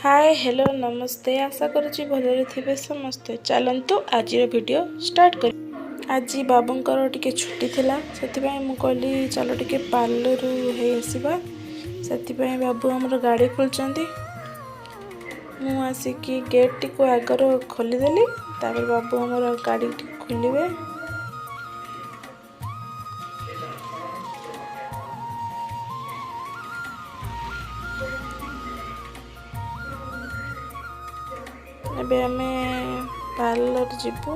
Hi hello नमस्ते आशा करुँची भलरे थे समस्ते। चलतु आज वीडियो स्टार्ट कर। आज बाबूंकर टिके छुट्टी थिला से मु कहली चलो टिके पार्लर है आसवा से बाबू आमर गाड़ी खोलुँच मु आसिकी गेट टी को आगर खोलीदेली तापर बाबू आमर गाड़ी टी खोलिए। एबे आमे पार्लर जीवु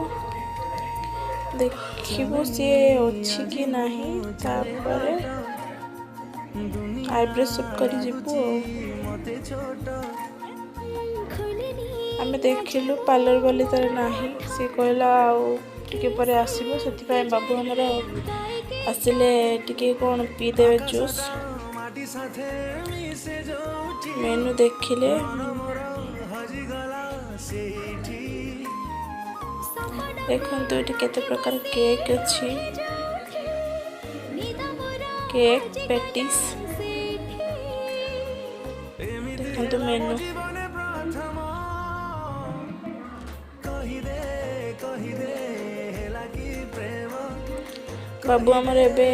देखिबु सी अच्छी कि नहीं तापर आईब्रो शूट कर जीवु। आमे देखिलु पार्लर वाली तार नाही सी कहला टिके पर आसीबो से बाबू हमर आसिले टिके कोन पी देवे जूस मेनू देखिले देखो ये केते प्रकार केक अच्छी केक पेटिस देखो मेनू बाबू आमर एबे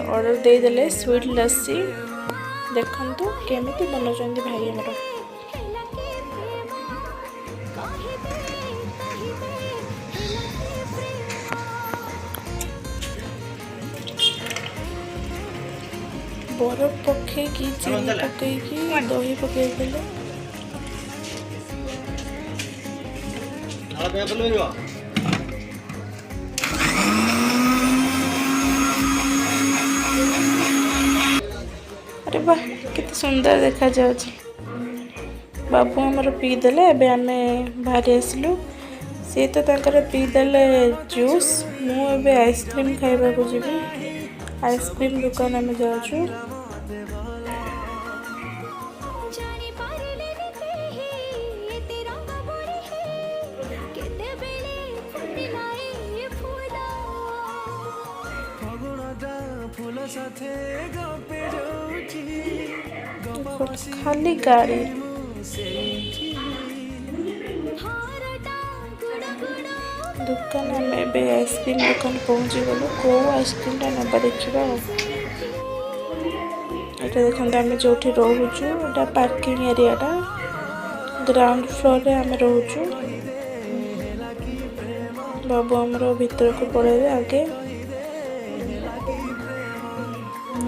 ऑर्डर दे देले स्वीट लस्सी देखंतु केमिति बनाउछन्ती भाई हमर। बरफ पकईकी चीनी पकईकी दही पकई देले अरे वाह कितने सुंदर देखा जाउछि। बाबू हमर पी देले एबे आमे बाहर आसलु से तो तांकर पी देले जूस मु एबे आइसक्रीम खाइबा को जीवी आइसक्रीम दुकान में जाउछु। खाली गाड़ी दुकान में बे आइसक्रीम दुकान पहुंची गलु को आइसक्रीम टा नबा देखिबा। एटा देखंत आमे जोठी रहउछु एटा पार्किंग एरिया टा ग्राउंड फ्लोर रे आमे रहउछु। बाबू हमरो भीतर को पड़े आगे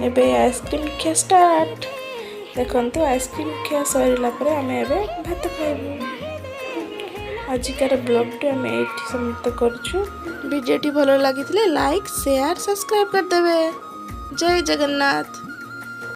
एबे आइसक्रीम खिया स्टार्ट देखंतु आइसक्रीम खिया सरीला परे आमे एबे भात खाइबु। आजिकार ब्लॉग टी आमे एठी समाप्त करछु। वीडियो टी भलो लागिथिले लाइक शेयर सब्सक्राइब कर देबे। जय जगन्नाथ।